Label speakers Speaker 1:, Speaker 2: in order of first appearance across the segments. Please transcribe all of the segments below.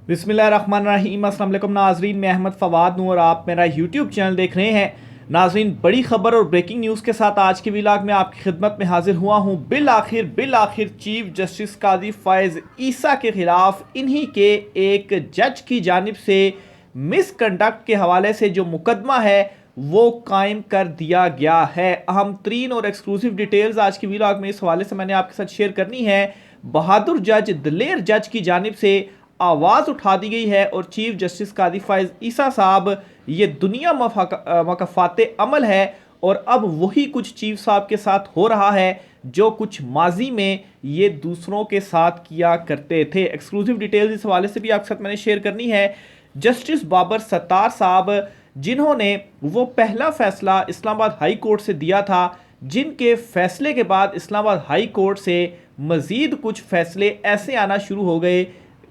Speaker 1: बिस्मिल्लाहिर्रहमानिर्रहीम। अस्सलाम वालेकुम नाजरीन, मैं अहमद फवाद हूँ और आप मेरा यूट्यूब चैनल देख रहे हैं। नाजरीन, बड़ी खबर और ब्रेकिंग न्यूज़ के साथ आज के व्लॉग में आपकी खिदमत में हाजिर हुआ हूँ। बिल आखिर चीफ जस्टिस काजी फ़ाइज़ ईसा के ख़िलाफ़ इन्हीं के एक जज की जानिब से मिसकंडक्ट के हवाले से जो मुकदमा है वो कायम कर दिया गया है। अहम तरीन और एक्सक्लूसिव डिटेल्स आज की व्लॉग में इस हवाले से मैंने आपके साथ शेयर करनी है। बहादुर जज, दिलेर जज की जानिब से आवाज़ उठा दी गई है और चीफ जस्टिस कादी फ़ाइज़ ईसा साहब, ये दुनिया मकफ़ात अमल है और अब वही कुछ चीफ साहब के साथ हो रहा है जो कुछ माजी में ये दूसरों के साथ किया करते थे। एक्सक्लूसिव डिटेल्स इस हवाले से भी आपके साथ मैंने शेयर करनी है। जस्टिस बाबर सत्तार साहब, जिन्होंने वो पहला फैसला इस्लामाबाद हाई कोर्ट से दिया था, जिनके फैसले के बाद इस्लामाबाद हाई कोर्ट से मज़ीद कुछ फैसले ऐसे आना शुरू हो गए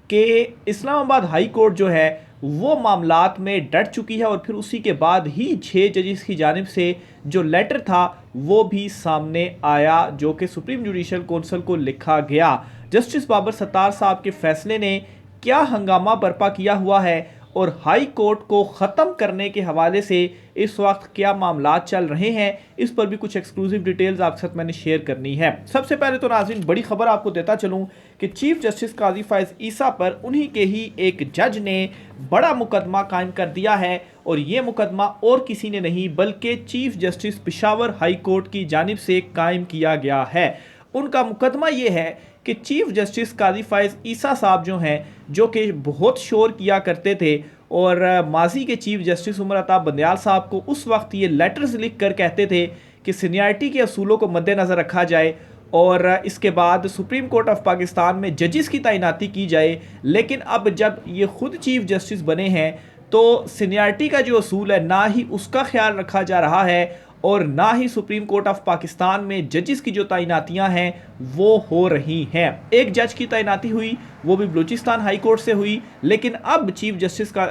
Speaker 1: कि इस्लामाबाद हाई कोर्ट जो है वो मामलात में डट चुकी है और फिर उसी के बाद ही 6 जजेस की जानिब से जो लेटर था वो भी सामने आया जो कि सुप्रीम जुडिशल कौंसिल को लिखा गया। जस्टिस बाबर सत्तार साहब के फैसले ने क्या हंगामा बर्पा किया हुआ है और हाई कोर्ट को ख़त्म करने के हवाले से इस वक्त क्या मामलात चल रहे हैं, इस पर भी कुछ एक्सक्लूसिव डिटेल्स आपके साथ मैंने शेयर करनी है। सबसे पहले तो नाज़रीन, बड़ी खबर आपको देता चलूं कि चीफ जस्टिस काजी फ़ाइज़ ईसा पर उन्हीं के ही एक जज ने बड़ा मुकदमा कायम कर दिया है और ये मुकदमा और किसी ने नहीं बल्कि chief justice Peshawar high court की जानिब से कायम किया गया है। उनका मुकदमा ये है कि चीफ जस्टिस काजी फ़ाइज़ ईसा साहब जो हैं, जो कि बहुत शोर किया करते थे और माजी के चीफ जस्टिस उमर अता बंदयाल साहब को उस वक्त ये लेटर्स लिख कर कहते थे कि सीनियरिटी के असूलों को मद्देनज़र रखा जाए और इसके बाद सुप्रीम कोर्ट ऑफ पाकिस्तान में जजेस की तैनाती की जाए। लेकिन अब जब ये खुद चीफ जस्टिस बने हैं तो सीनियरिटी का जो असूल है ना ही उसका ख्याल रखा जा रहा है और ना ही सुप्रीम कोर्ट ऑफ पाकिस्तान में जजेस की जो तैनातियां हैं वो हो रही हैं। एक जज की तैनाती हुई, वो भी बलूचिस्तान हाई कोर्ट से हुई, लेकिन अब चीफ जस्टिस का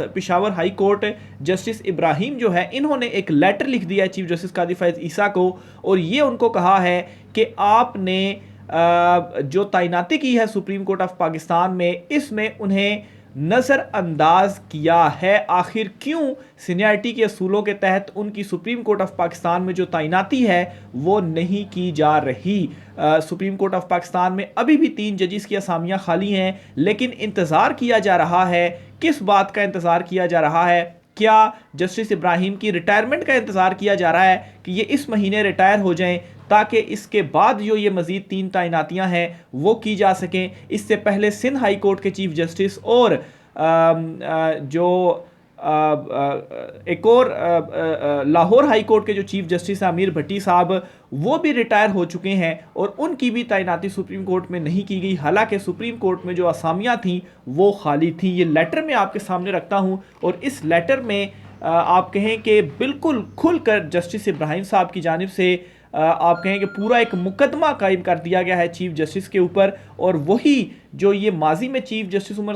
Speaker 1: Peshawar high court justice Ibrahim जो है, इन्होंने एक लेटर लिख दिया है चीफ जस्टिस कादी फ़ाइज़ ईसा को और ये उनको कहा है कि आपने जो तैनाती की है सुप्रीम कोर्ट ऑफ पाकिस्तान में, इसमें उन्हें नज़रअंदाज किया है। आखिर क्यों सीनियरिटी के असूलों के तहत उनकी सुप्रीम कोर्ट ऑफ पाकिस्तान में जो तैनाती है वो नहीं की जा रही। सुप्रीम कोर्ट ऑफ पाकिस्तान में अभी भी 3 जजेस की असामियाँ खाली हैं, लेकिन इंतज़ार किया जा रहा है। किस बात का इंतज़ार किया जा रहा है? क्या जस्टिस इब्राहिम की रिटायरमेंट का इंतज़ार किया जा रहा है कि ये इस महीने रिटायर हो जाएं ताकि इसके बाद जो ये मज़ीद 3 तैनातियाँ हैं वो की जा सकें। इससे पहले सिंध हाई कोर्ट के चीफ जस्टिस और जो एक और लाहौर हाई कोर्ट के जो चीफ जस्टिस आमिर भट्टी साहब, वो भी रिटायर हो चुके हैं और उनकी भी तैनाती सुप्रीम कोर्ट में नहीं की गई। हालांकि सुप्रीम कोर्ट में जो असामियाँ थीं वो खाली थी। ये लेटर मैं आपके सामने रखता हूँ और इस लेटर में आप कहें कि बिल्कुल खुलकर जस्टिस इब्राहिम साहब की जानिब से आप कहें कि पूरा एक मुकदमा कायम कर दिया गया है चीफ जस्टिस के ऊपर और वही जो ये माजी में चीफ जस्टिस उमर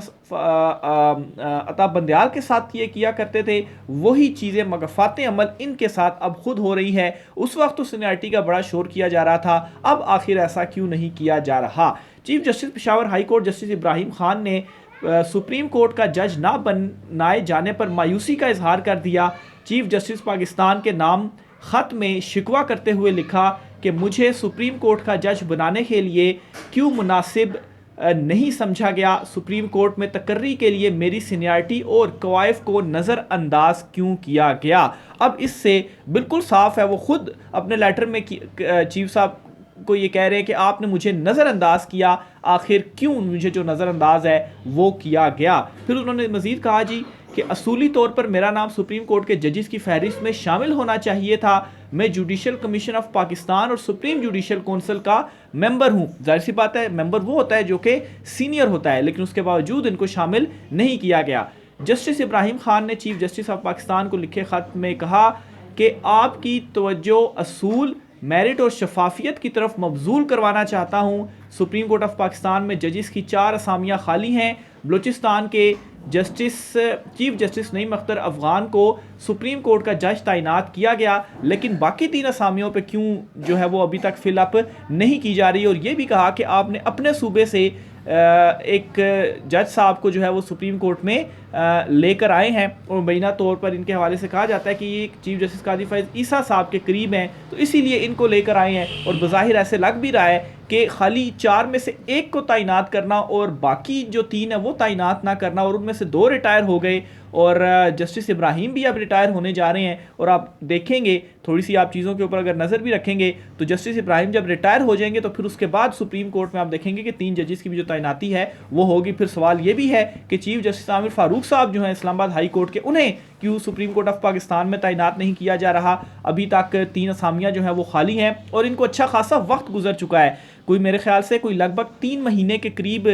Speaker 1: अता बंदयाल के साथ ये किया करते थे, वही चीज़ें मकफ़ात अमल इनके साथ अब खुद हो रही है। उस वक्त तो सीनियरिटी का बड़ा शोर किया जा रहा था, अब आखिर ऐसा क्यों नहीं किया जा रहा? Chief justice Peshawar high court justice Ibrahim Khan ने सुप्रीम कोर्ट का जज ना बनाए जाने पर मायूसी का इजहार कर दिया। चीफ जस्टिस पाकिस्तान के नाम ख़त में शिकवा करते हुए लिखा कि मुझे सुप्रीम कोर्ट का जज बनाने के लिए क्यों मुनासिब नहीं समझा गया, सुप्रीम कोर्ट में तकर्री के लिए मेरी सीनियरिटी और कवायफ को नज़रअंदाज क्यों किया गया। अब इससे बिल्कुल साफ है, वो खुद अपने लेटर में चीफ साहब को ये कह रहे हैं कि आपने मुझे नज़रअंदाज किया, आखिर क्यों मुझे जो नज़रअंदाज है वो किया गया। फिर उन्होंने मज़ीद कहा जी कि असूली तौर पर मेरा नाम सुप्रीम कोर्ट के जजेस की फहरिस्त में शामिल होना चाहिए था। मैं जुडिशल कमीशन ऑफ पाकिस्तान और सुप्रीम जुडिशल कौंसिल का मेंबर हूँ। जाहिर सी बात है, मेंबर वो होता है जो कि सीनियर होता है, लेकिन उसके बावजूद इनको शामिल नहीं किया गया। जस्टिस इब्राहिम खान ने चीफ जस्टिस ऑफ पाकिस्तान को लिखे ख़त में कहा कि आपकी तवज्जो असूल, मेरिट और शफाफियत की तरफ मबजूल करवाना चाहता हूँ। सुप्रीम कोर्ट ऑफ पाकिस्तान में जजेस की 4 असामियाँ खाली हैं। बलूचिस्तान के चीफ जस्टिस नईम अख्तर अफगान को सुप्रीम कोर्ट का जज तैनात किया गया, लेकिन बाकी 3 असामियों पे क्यों जो है वो अभी तक फिलअप नहीं की जा रही। और ये भी कहा कि आपने अपने सूबे से एक जज साहब को जो है वो सुप्रीम कोर्ट में लेकर आए हैं और मुबैना तौर पर इनके हवाले से कहा जाता है कि ये चीफ जस्टिस काजी फैज़ ईसा साहब के करीब हैं, तो इसीलिए इनको लेकर आए हैं। और बज़ाहिर ऐसे लग भी रहा है कि खाली 4 में से 1 को तैनात करना और बाकी जो 3 है वो तैनात ना करना, और उनमें से 2 रिटायर हो गए और जस्टिस इब्राहिम भी अब रिटायर होने जा रहे हैं। और आप देखेंगे, थोड़ी सी आप चीज़ों के ऊपर अगर नज़र भी रखेंगे तो जस्टिस इब्राहिम जब रिटायर हो जाएंगे तो फिर उसके बाद सुप्रीम कोर्ट में आप देखेंगे कि 3 जजेस की भी जो तैनाती है वो होगी। फिर सवाल ये भी है कि चीफ जस्टिस आमिर फारूक साहब जो हैं इस्लामाबाद हाई कोर्ट के, उन्हें क्यों सुप्रीम कोर्ट ऑफ पाकिस्तान में तैनात नहीं किया जा रहा। अभी तक 3 असामियाँ जो हैं वो खाली हैं और इनको अच्छा खासा वक्त गुजर चुका है, कोई मेरे ख्याल से कोई लगभग 3 महीने के करीब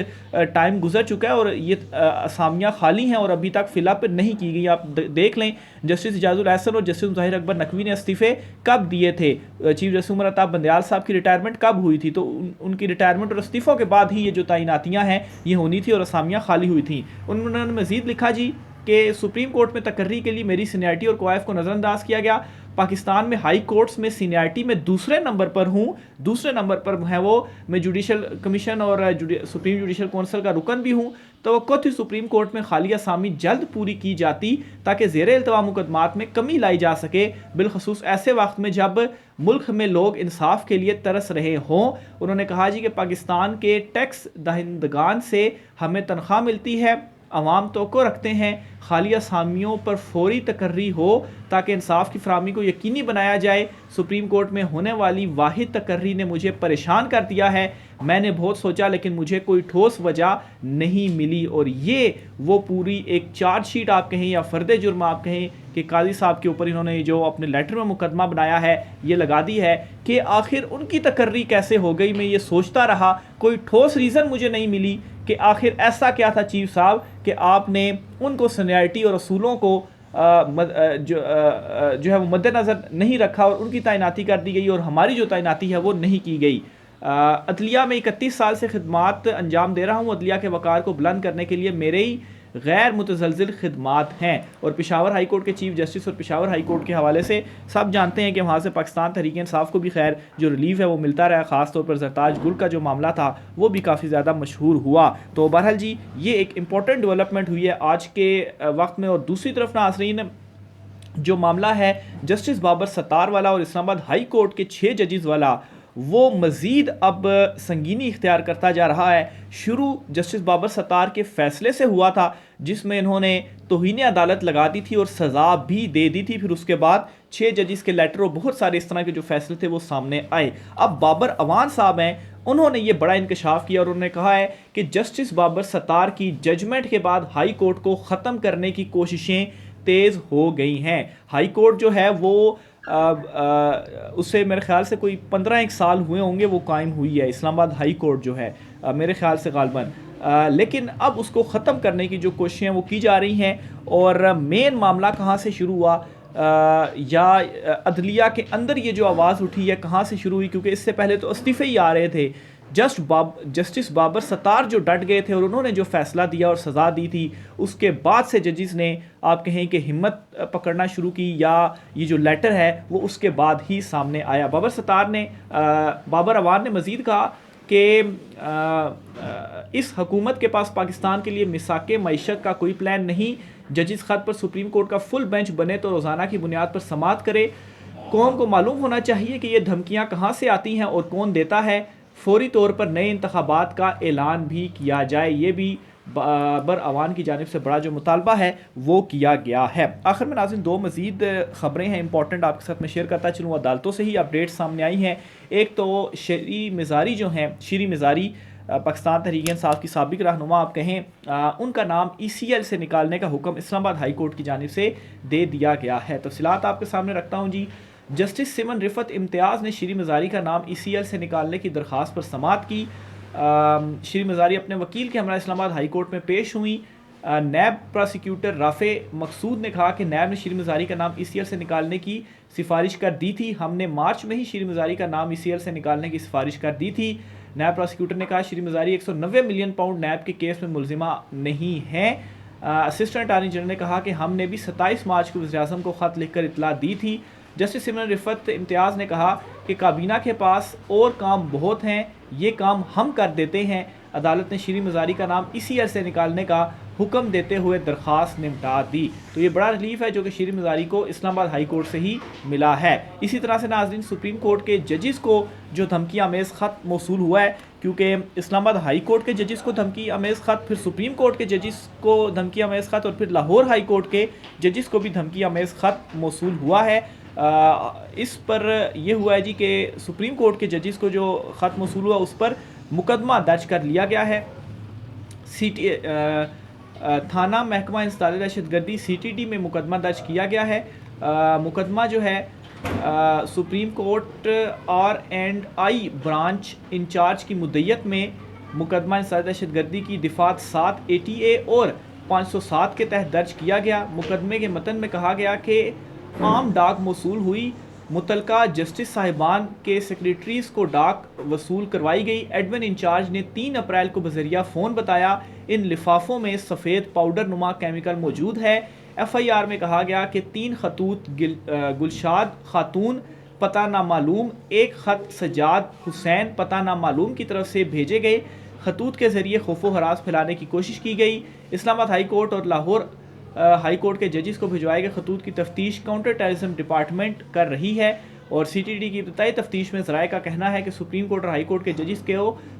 Speaker 1: टाइम गुजर चुका है और ये असामियाँ खाली हैं और अभी तक फिलअप नहीं की गई। आप देख लें, जस्टिस इजाजुल एहसन और जस्टिस ज़ाहिर अकबर नकवी ने इस्तीफ़े कब दिए थे, चीफ जस्टिस उमर अताब बंदयाल साहब की रिटायरमेंट कब हुई थी, तो उनकी रिटायरमेंट और इस्तीफ़ों के बाद ही ये जो तैनातियाँ हैं ये होनी थी और असामियाँ खाली हुई थी। उन्होंने मज़ीद लिखा जी कि सुप्रीम कोर्ट में तकर्री के लिए मेरी सीनियरिटी और क्वाइफ को नज़रअंदाज किया गया। पाकिस्तान में हाई कोर्ट्स में सीनियरिटी में दूसरे नंबर पर हूँ, दूसरे नंबर पर है वो। मैं जुडिशल कमीशन और सुप्रीम जुडिशल कौंसिल का रुकन भी हूँ। तो थी सुप्रीम कोर्ट में खाली असामी जल्द पूरी की जाती ताकि ज़ेरे इल्तवा मुकदमात में कमी लाई जा सके, बिलखसूस ऐसे वक्त में जब मुल्क में लोग इंसाफ के लिए तरस रहे हों। उन्होंने कहा जी कि पाकिस्तान के टैक्स दहिंदगान से हमें तनख्वाह मिलती है, अवाम तो रखते हैं, खाली असामियों पर फौरी तकर्री हो ताकि इंसाफ की फराहमी को यकीनी बनाया जाए। सुप्रीम कोर्ट में होने वाली वाहिद तकर्री ने मुझे परेशान कर दिया है। मैंने बहुत सोचा लेकिन मुझे कोई ठोस वजह नहीं मिली। और ये वो पूरी एक चार्जशीट आप कहें या फ़र्द जुर्म आप कहें कि काजी साहब के ऊपर इन्होंने जो अपने लेटर में मुकदमा बनाया है ये लगा दी है कि आखिर उनकी तकर्री कैसे हो गई। मैं ये सोचता रहा, कोई ठोस रीज़न मुझे नहीं मिली कि आखिर ऐसा क्या था चीफ साहब कि आपने उनको सीनियरिटी और असूलों को जो है वो मद्देनज़र नहीं रखा और उनकी तैनाती कर दी गई और हमारी जो तैनाती है वो नहीं की गई। अदलिया में 31 साल से खिदमात अंजाम दे रहा हूँ। अदलिया के वक़ार को बुलंद करने के लिए मेरे ही गैर मुतज़लज़िल खिदमात हैं। और पेशावर हाई कोर्ट के चीफ जस्टिस और पेशावर हाई कोर्ट के हवाले से सब जानते हैं कि वहाँ से पाकिस्तान तहरीक इंसाफ को भी खैर जो रिलीफ है वो मिलता रहा। ख़ास तौर पर जरताज गुल का जो मामला था वो भी काफ़ी ज़्यादा मशहूर हुआ। तो बहरहाल जी ये एक इम्पॉर्टेंट डेवलपमेंट हुई है आज के वक्त में। और दूसरी तरफ नाज़रीन, जो मामला है जस्टिस बाबर सत्तार वाला और इस्लामाबाद हाई कोर्ट के 6 जजेस वाला, वो मज़ीद अब संगीनी इख्तियार करता जा रहा है। शुरू जस्टिस बाबर सत्तार के फ़ैसले से हुआ था जिसमें इन्होंने तौहीन अदालत लगा दी थी और सज़ा भी दे दी थी। फिर उसके बाद 6 जजेस के लेटर और बहुत सारे इस तरह के जो फैसले थे वो सामने आए। अब बाबर अवान साहब हैं, उन्होंने ये बड़ा इंकशाफ किया और उन्होंने कहा है कि जस्टिस बाबर सत्तार की जजमेंट के बाद हाई कोर्ट को ख़त्म करने की कोशिशें तेज़ हो गई हैं। हाई कोर्ट जो है वो उससे मेरे ख्याल से कोई 15-1 साल हुए होंगे वो कायम हुई है इस्लामाबाद हाई कोर्ट जो है मेरे ख्याल से गालबन, लेकिन अब उसको ख़त्म करने की जो कोशिशें वो की जा रही हैं। और मेन मामला कहाँ से शुरू हुआ या अदलिया के अंदर ये जो आवाज़ उठी है कहाँ से शुरू हुई, क्योंकि इससे पहले तो इस्तीफ़े ही आ रहे थे। जस्टिस बाबर सत्तार जो डट गए थे और उन्होंने जो फैसला दिया और सज़ा दी थी, उसके बाद से जजेस ने आप कहें कि हिम्मत पकड़ना शुरू की, या ये जो लेटर है वो उसके बाद ही सामने आया। बाबर अवान ने मज़ीद कहा कि इस हुकूमत के पास पाकिस्तान के लिए मिसाके मईशत का कोई प्लान नहीं। जजेस ख़त पर सुप्रीम कोर्ट का फुल बेंच बने तो रोज़ाना की बुनियाद पर समाअत करे। कौम को मालूम होना चाहिए कि ये धमकियाँ कहाँ से आती हैं और कौन देता है। फौरी तौर पर नए इंतखाबात का ऐलान भी किया जाए। ये भी बाबर अवान की जानिब से बड़ा जो मुतालबा है वो किया गया है। आखिर में नाज़रीन 2 मज़ीद ख़बरें हैं इंपॉर्टेंट आपके साथ मैं शेयर करता चलूँ। अदालतों से ही अपडेट सामने आई हैं। एक तो शीरी मिज़ारी जो हैं, शीरी मिज़ारी पाकिस्तान तहरीक इंसाफ की साबिक रहनुमा आप कहें, उनका नाम ECL से निकालने का हुक्म इस्लामाबाद हाई कोर्ट की जानिब से दे दिया गया है। तफ़सीलात आपके सामने रखता हूँ जी। जस्टिस सिमन रिफत इम्तियाज़ ने शीरी मिज़ारी का नाम ECL से निकालने की दरख्वास्त पर समाअत की। शीरी मिज़ारी अपने वकील के हमरा इस्लामाबाद हाई कोर्ट में पेश हुई। नैब प्रोसिक्यूटर राफ़े मकसूद ने कहा कि नैब ने शीरी मिज़ारी का नाम ECL से निकालने की सिफारिश कर दी थी। हमने मार्च में ही शीरी मिज़ारी का नाम ECL से निकालने की सिफारिश कर दी थी। नैब प्रोसिक्यूटर ने कहा शीरी मिज़ारी 190 मिलियन पाउंड नैब के केस में मुलजिमा नहीं है। असिस्टेंट अटॉर्नी जनरल ने कहा कि हमने भी 27 मार्च को वज़ीर-ए-आज़म को ख़त लिखकर इतला दी थी। जस्टिस सिमन रिफत इम्तियाज़ ने कहा कि काबीना के पास और काम बहुत हैं, ये काम हम कर देते हैं। अदालत ने शीरीन मज़ारी का नाम इसी अरसे निकालने का हुक्म देते हुए दरख्वास्त निपटा दी। तो ये बड़ा रिलीफ है जो कि शीरीन मज़ारी को इस्लामाबाद हाई कोर्ट से ही मिला है। इसी तरह से नाज़रीन, सुप्रीम कोर्ट के जजेस को जो धमकी आमेज़ ख़त मौसूल हुआ है, क्योंकि इस्लामाबाद हाई कोर्ट के जजेस को धमकी आमेज़ ख़त, फिर सुप्रीम कोर्ट के जजेस को धमकी आमेज़ ख़त और फिर लाहौर हाई कोर्ट के जजेस को भी धमकी आमेज़ ख़त मौसूल हुआ है। इस पर यह हुआ है जी कि सुप्रीम कोर्ट के जजेस को जो ख़त मौसूल हुआ उस पर मुकदमा दर्ज कर लिया गया है। थाना महकमा इंसदाद दहशतगर्दी CTD में मुकदमा दर्ज किया गया है। मुकदमा जो है supreme court R&I branch in charge की मुद्दत में मुकदमा इंसदाद दहशतगर्दी की दिफात 7 ATA और 507 के तहत दर्ज किया गया। मुकदमे के मतन में कहा गया कि आम डाक मौसूल हुई, मुतलका जस्टिस साहिबान के सेक्रेटरीज को डाक वसूल करवाई गई। एडमिन इंचार्ज ने 3 अप्रैल को बजरिया फ़ोन बताया इन लिफाफों में सफ़ेद पाउडर नुमा केमिकल मौजूद है। FIR में कहा गया कि 3 खतूत गुलशाद खातून पता नामालूम, एक ख़त सजाद हुसैन पता नामालूम की तरफ से भेजे गए। खतूत के ज़रिए खौफ व हरास फैलाने की कोशिश की गई। इस्लामाबाद हाई कोर्ट और लाहौर हाई कोर्ट के जजेस को भिजवाए गए खतूत की तफ्तीश काउंटर टेररिज्म डिपार्टमेंट कर रही है। और CTD की इब्तदाई तफ्तीश में ज़राए का कहना है कि सुप्रीम कोर्ट और हाई कोर्ट के जजेस के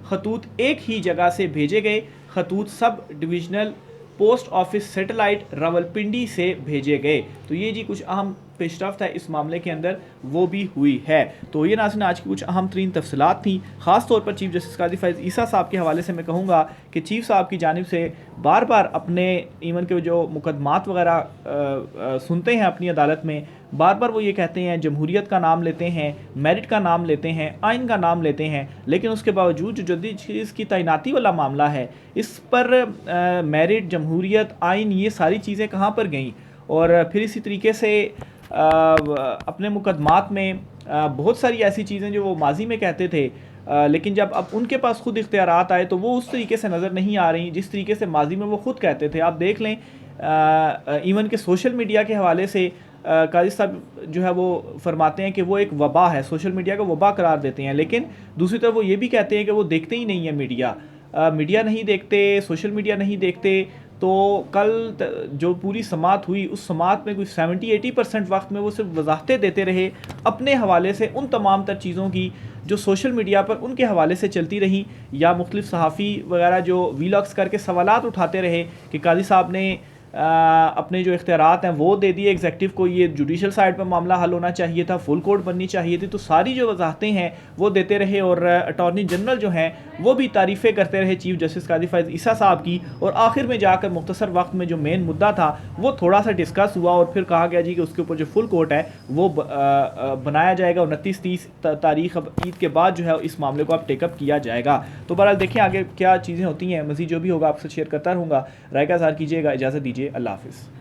Speaker 1: खतूत एक ही जगह से भेजे गए। खतूत सब divisional post office satellite Rawalpindi से भेजे गए। तो ये जी कुछ अहम पेशरफ्त है इस मामले के अंदर, वो भी हुई है। तो ये नाज़रीन आज की कुछ अहम तरीन तफसीलात थी। ख़ास तौर पर चीफ जस्टिस काजी फैज़ ईसा साहब के हवाले से मैं कहूँगा कि चीफ साहब की जानिब से बार बार अपने इवन के जो मुकदमात वगैरह सुनते हैं अपनी अदालत में, बार बार वो ये कहते हैं, जमहूरियत का नाम लेते हैं, मेरिट का नाम लेते हैं, आइन का नाम लेते हैं, लेकिन उसके बावजूद जो जदीद चीज़ की तैनाती वाला मामला है इस पर मेरिट, जमहूरियत, आइन, ये सारी चीज़ें कहाँ पर गईं। और फिर इसी तरीके से अपने मुकदमात में बहुत सारी ऐसी चीज़ें जो वो माजी में कहते थे, लेकिन जब अब उनके पास खुद इख्तियारात आए तो वो उस तरीके से नज़र नहीं आ रही जिस तरीके से माजी में वो खुद कहते थे। आप देख लें इवन के सोशल मीडिया के हवाले से काजी साहब जो है वो फरमाते हैं कि वो एक वबा है, सोशल मीडिया को वबा करार देते हैं, लेकिन दूसरी तरफ वो ये भी कहते हैं कि वो देखते ही नहीं है मीडिया नहीं देखते, सोशल मीडिया नहीं देखते। तो कल जो पूरी समात हुई उस समात में कुछ 70-80% वक्त में वो सिर्फ वजाहतें देते रहे अपने हवाले से उन तमाम तर चीज़ों की जो सोशल मीडिया पर उनके हवाले से चलती रही, या मुख्तलिफ सहाफ़ी वगैरह जो वीलॉग्स करके सवालात उठाते रहे कि काजी साहब ने अपने जो इख्तियारात हैं वो दे दिए एग्जेक्टिव को, ये जुडिशल साइड पर मामला हल होना चाहिए था, फुल कोर्ट बननी चाहिए थी। तो सारी जो वजाहतें हैं वो देते रहे और अटॉर्नी जनरल जो हैं वो भी तारीफ़ें करते रहे चीफ जस्टिस काजी फैज़ ईसा साहब की। और आखिर में जाकर मुख्तसर वक्त में जो मेन मुद्दा था वो थोड़ा सा डिस्कस हुआ और फिर कहा गया जी कि उसके ऊपर जो फुल कोर्ट है वो बनाया जाएगा 29-30 तारीख अब ईद के बाद जो है इस मामले को अब टेकअप किया जाएगा। तो बहरहाल देखें आगे क्या चीज़ें होती हैं, मज़ीद जो भी होगा आपसे शेयर करता रहूँगा। राय का इज़हार कीजिएगा, इजाज़त दीजिए, अल्लाह हाफ़िज़।